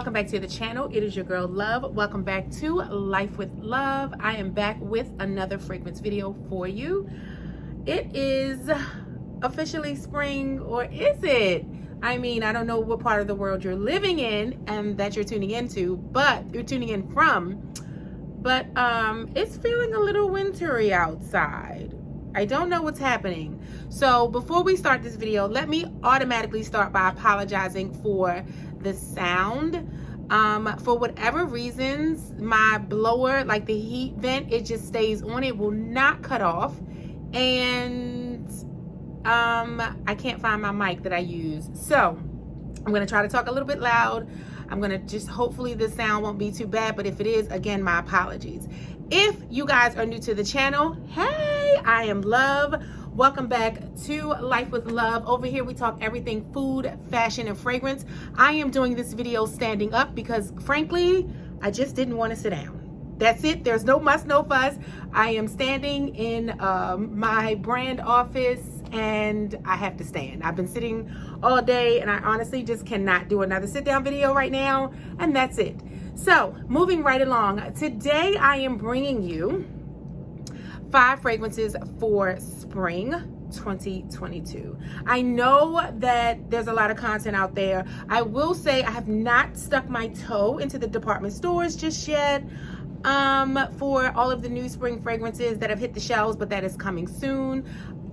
welcome back to the channel. It is your girl Love. Welcome back to Life with Love. I am back with another fragrance video for you. It is officially spring, or is it? I mean, I don't know what part of the world you're living in and that you're tuning into, but you're tuning in from. But it's feeling a little wintry outside. I don't know what's happening. So before we start this video, let me automatically start by apologizing for the sound. For whatever reasons, my blower, like the heat vent, it just stays on. It will not cut off. And I can't find my mic that I use. So I'm gonna try to talk a little bit loud. I'm gonna just, hopefully the sound won't be too bad, but if it is, again, my apologies. If you guys are new to the channel, hey, I am Love. Welcome back to Life with Love. Over here we talk everything food, fashion, and fragrance. I am doing this video standing up because frankly, I just didn't want to sit down. That's it. There's no muss, no fuss. I am standing in my brand office and I have to stand. I've been sitting all day and I honestly just cannot do another sit down video right now, and that's it. So moving right along, today I am bringing you 5 fragrances for spring 2022. I know that there's a lot of content out there. I will say I have not stuck my toe into the department stores just yet for all of the new spring fragrances that have hit the shelves, but that is coming soon.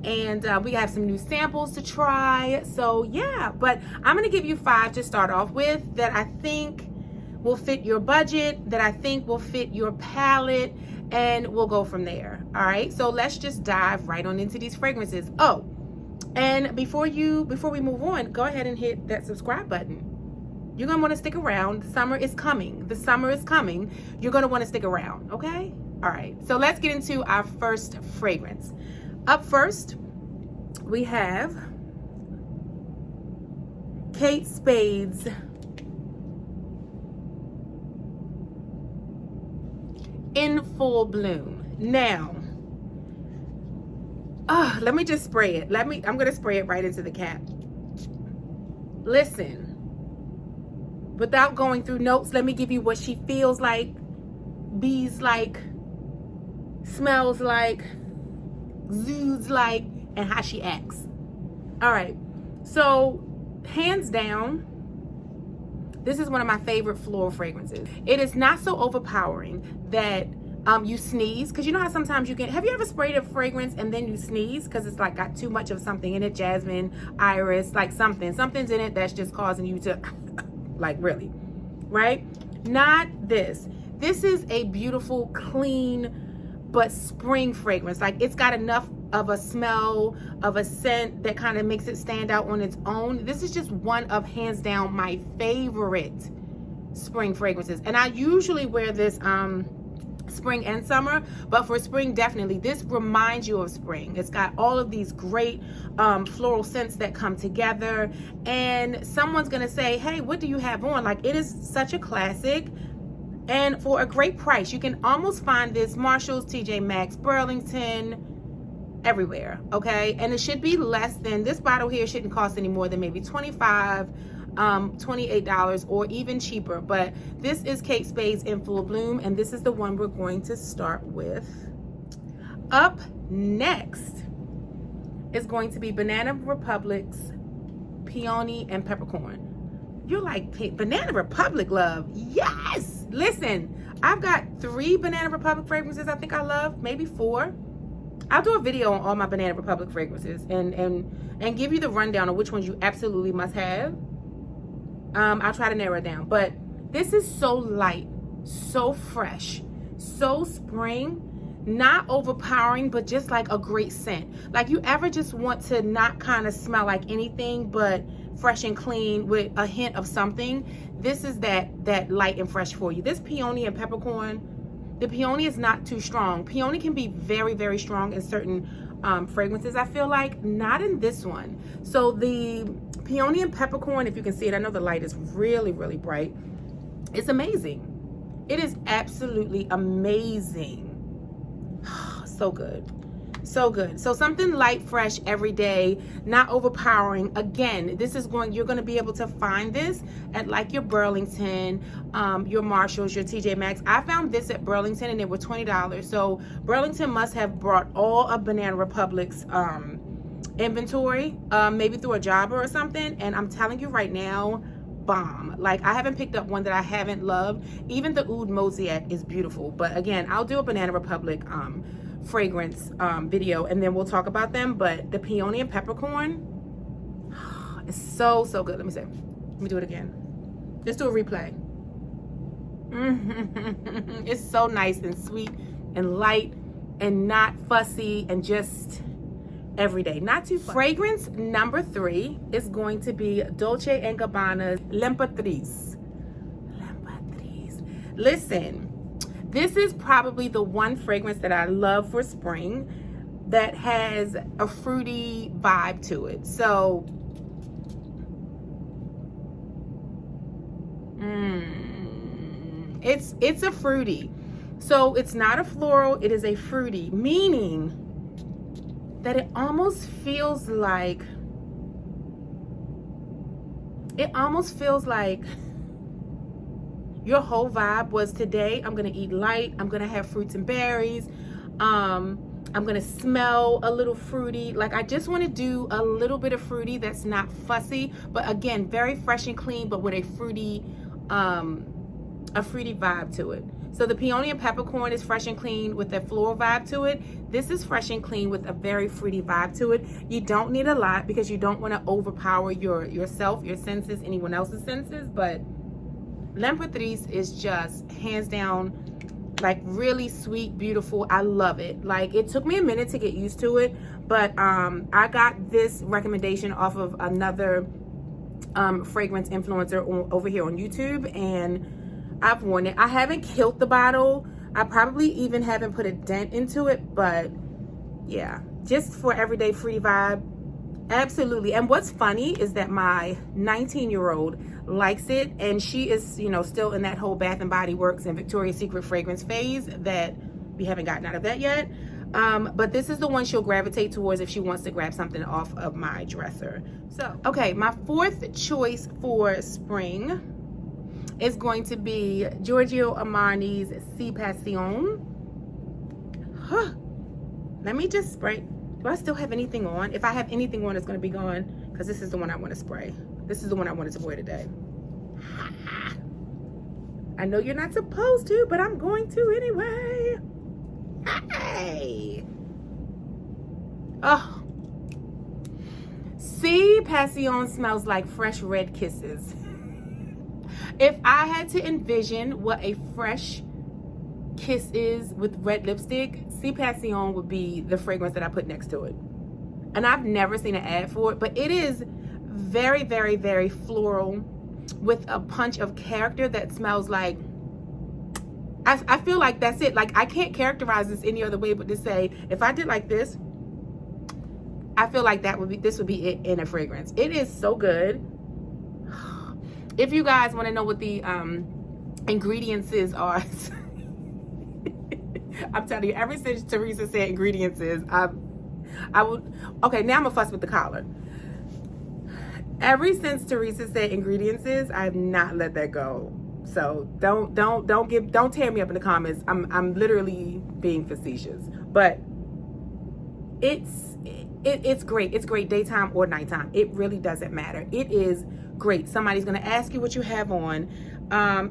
And we have some new samples to try. So yeah, but I'm gonna give you 5 to start off with that I think will fit your budget, that I think will fit your palette, and we'll go from there. All right, so let's just dive right on into these fragrances. Oh, and before we move on, go ahead and hit that subscribe button. You're gonna want to stick around. The summer is coming. The summer is coming. You're gonna want to stick around, okay? All right, so let's get into our first fragrance. Up first, we have Kate Spade's In Full Bloom. Now, let me just spray it. I'm gonna spray it right into the cap. Listen, without going through notes, let me give you what she feels like, bees like, smells like, exudes like, and how she acts. All right, so hands down, this is one of my favorite floral fragrances. It is not so overpowering that you sneeze, because you know how sometimes you can, have you ever sprayed a fragrance and then you sneeze because it's like got too much of something in it? Jasmine, iris, like something's in it that's just causing you to like, really, right? Not this. This is a beautiful, clean, but spring fragrance. Like, it's got enough of a smell, of a scent that kind of makes it stand out on its own. This is just one of, hands down, my favorite spring fragrances. And I usually wear this spring and summer, but for spring, definitely. This reminds you of spring. It's got all of these great floral scents that come together. And someone's gonna say, hey, what do you have on? Like, it is such a classic. And for a great price, you can almost find this Marshalls, TJ Maxx, Burlington, everywhere, okay? And it should be less than, this bottle here shouldn't cost any more than maybe $25, $28, or even cheaper. But this is Kate Spade's In Full Bloom, and this is the one we're going to start with. Up next is going to be Banana Republic's Peony and Peppercorn. You're like, Banana Republic, Love? Yes! Listen, I've got 3 Banana Republic fragrances I think I love, maybe 4. I'll do a video on all my Banana Republic fragrances and give you the rundown of which ones you absolutely must have. I'll try to narrow it down. But this is so light, so fresh, so spring, not overpowering, but just like a great scent. Like, you ever just want to not kind of smell like anything but fresh and clean with a hint of something? This is that light and fresh for you. This Peony and Peppercorn, the Peony is not too strong. Peony can be very, very strong in certain fragrances, I feel like. Not in this one. So the Peony and Peppercorn, if you can see it, I know the light is really, really bright. It's amazing. It is absolutely amazing. So good. So good. So something light, fresh every day, not overpowering. Again, this is you're going to be able to find this at like your Burlington, your Marshalls, your TJ Maxx. I found this at Burlington and it was $20. So Burlington must have brought all of Banana Republic's inventory, maybe through a jobber or something. And I'm telling you right now, bomb. Like, I haven't picked up one that I haven't loved. Even the Oud Mosaic is beautiful. But again, I'll do a Banana Republic fragrance video and then we'll talk about them. But the peony and peppercorn is so good. Let me do it again. Let's do a replay. It's so nice and sweet and light and not fussy and just everyday, not too fussy. Fragrance number 3 is going to be Dolce & Gabbana's L'Imperatrice. Listen, this is probably the one fragrance that I love for spring that has a fruity vibe to it. So, it's a fruity. So it's not a floral, it is a fruity, meaning that it almost feels like your whole vibe was, today I'm gonna eat light, I'm gonna have fruits and berries, I'm gonna smell a little fruity. Like, I just want to do a little bit of fruity that's not fussy, but again, very fresh and clean, but with a fruity vibe to it. So the peony and peppercorn is fresh and clean with a floral vibe to it. This is fresh and clean with a very fruity vibe to it. You don't need a lot because you don't want to overpower yourself, your senses, anyone else's senses, but L'Imperatrice is just hands down like really sweet, beautiful. I love it. Like, it took me a minute to get used to it, but I got this recommendation off of another fragrance influencer over here on YouTube, and I've worn it. I haven't killed the bottle. I probably even haven't put a dent into it, but yeah, just for everyday free vibe, absolutely. And what's funny is that my 19-year-old likes it, and she is, you know, still in that whole Bath and Body Works and Victoria's Secret fragrance phase that we haven't gotten out of that yet. But this is the one she'll gravitate towards if she wants to grab something off of my dresser. So, okay, my 4th choice for spring is going to be Giorgio Armani's Si Passion. Let me just spray. Do I still have anything on? If I have anything on, it's going to be gone, because this is the one I want to spray. This is the one I wanted to wear today. I know you're not supposed to, but I'm going to anyway. Hey. Oh. Si Passion smells like fresh red kisses. If I had to envision what a fresh kiss is with red lipstick, Si Passion would be the fragrance that I put next to it. And I've never seen an ad for it, but it is very, very, very floral with a punch of character that smells like, I feel like that's it. Like, I can't characterize this any other way but to say, if I did like this, I feel like this would be it in a fragrance. It is so good. If you guys want to know what the ingredients are, I'm telling you, ever since Teresa said ingredients is, I would, okay, now I'm gonna fuss with the collar. Ever since Teresa said ingredients is, I have not let that go. So don't tear me up in the comments. I'm literally being facetious, but it's great. It's great daytime or nighttime. It really doesn't matter. It is great. Somebody's gonna ask you what you have on.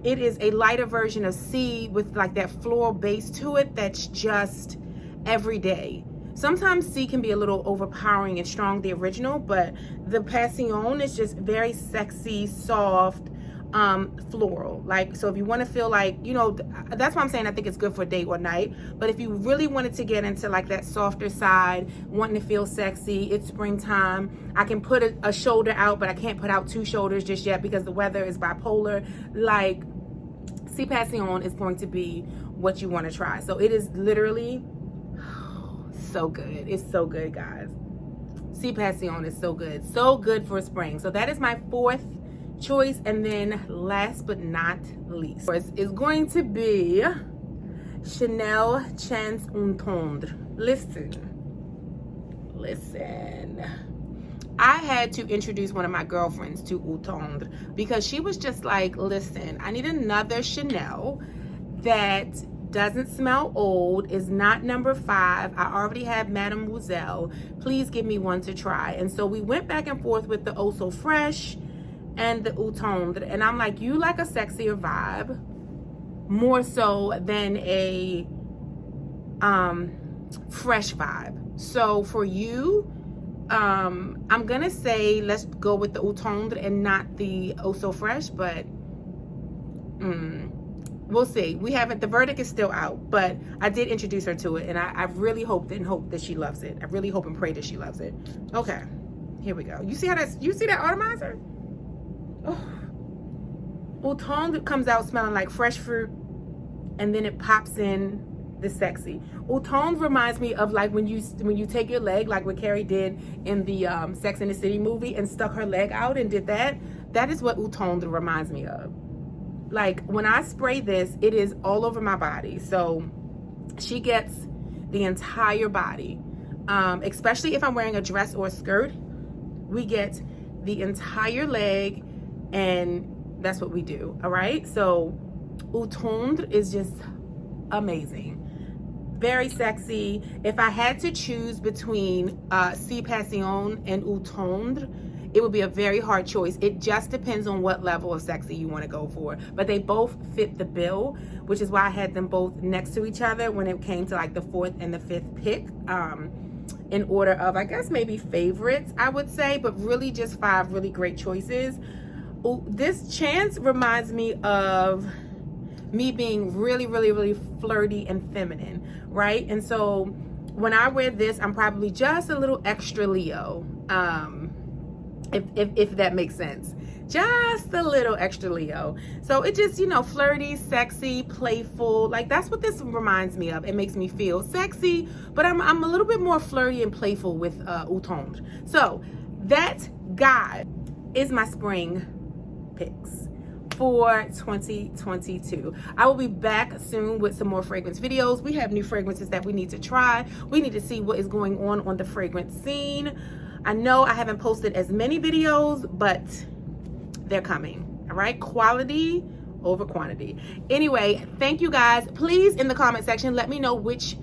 It is a lighter version of C with like that floral base to it that's just everyday. Sometimes C can be a little overpowering and strong, the original, but the Passion is just very sexy, soft, floral. Like, so if you want to feel like, you know, that's why I'm saying I think it's good for day or night. But if you really wanted to get into like that softer side, wanting to feel sexy, it's springtime. I can put a shoulder out, but I can't put out 2 shoulders just yet because the weather is bipolar. Like, Si Passion is going to be what you want to try. So it is literally so good. It's so good, guys. Si Passion is so good. So good for spring. So that is my 4th choice. And then last but not least is going to be Chanel Chance Un Tendre. Listen, listen, I had to introduce one of my girlfriends to Eau Tendre because she was just like, listen, I need another Chanel that doesn't smell old, is not number 5. I already have Mademoiselle. Please give me one to try. And so we went back and forth with the Oh So Fresh and the Eau Tendre. And I'm like, you like a sexier vibe more so than a fresh vibe. So for you, I'm gonna say let's go with the Eau Tendre and not the Oh So Fresh, but we'll see. We haven't, the verdict is still out, but I did introduce her to it, and I really hope that she loves it. I really hope and pray that she loves it. Okay, here we go. You see how you see that atomizer? Oh. Eau Tendre comes out smelling like fresh fruit, and then it pops in the sexy. Eau Tendre reminds me of like when you take your leg, like what Carrie did in the Sex and the City movie and stuck her leg out and did that. That is what Eau Tendre reminds me of. Like when I spray this, it is all over my body. So she gets the entire body, especially if I'm wearing a dress or a skirt. We get the entire leg, and that's what we do. All right, so Eau Tendre is just amazing, very sexy. If I had to choose between Si Passion and Eau Tendre, it would be a very hard choice. It just depends on what level of sexy you want to go for, but they both fit the bill, which is why I had them both next to each other when it came to like the 4th and the 5th pick, in order of, I guess, maybe favorites, I would say, but really just 5 really great choices. This Chance reminds me of me being really, really, really flirty and feminine, right? And so when I wear this, I'm probably just a little extra Leo, if that makes sense. Just a little extra Leo. So it just, you know, flirty, sexy, playful. Like that's what this reminds me of. It makes me feel sexy, but I'm a little bit more flirty and playful with Eau Tendre. So that, guy, is my spring picks for 2022. I will be back soon with some more fragrance videos. We have new fragrances that we need to try. We need to see what is going on the fragrance scene. I know I haven't posted as many videos, but they're coming. All right, quality over quantity. Anyway, thank you guys. Please, in the comment section, let me know which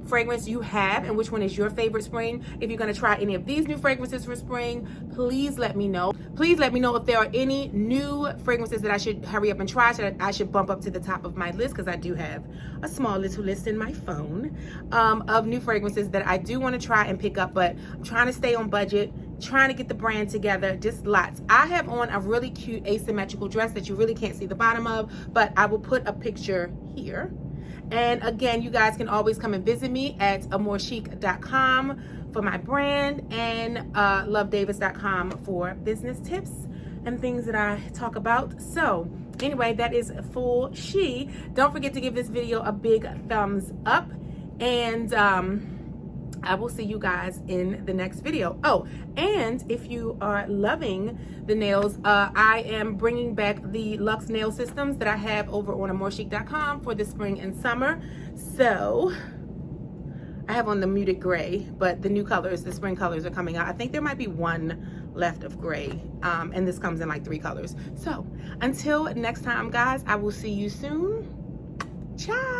fragrance you have and which one is your favorite spring. If you're going to try any of these new fragrances for spring, please let me know. Please let me know if there are any new fragrances that I should hurry up and try, I should bump up to the top of my list, because I do have a small little list in my phone of new fragrances that I do want to try and pick up, but I'm trying to stay on budget, trying to get the brand together, just lots. I have on a really cute asymmetrical dress that you really can't see the bottom of, but I will put a picture here. And again, you guys can always come and visit me at amourchic.com for my brand, and lovedavis.com for business tips and things that I talk about. So anyway, that is full she. Don't forget to give this video a big thumbs up, and I will see you guys in the next video. Oh, and if you are loving the nails, I am bringing back the Luxe nail systems that I have over on amourchic.com for the spring and summer. So I have on the muted gray, but the new colors, the spring colors, are coming out. I think there might be one left of gray, and this comes in like 3 colors. So until next time, guys, I will see you soon. Ciao.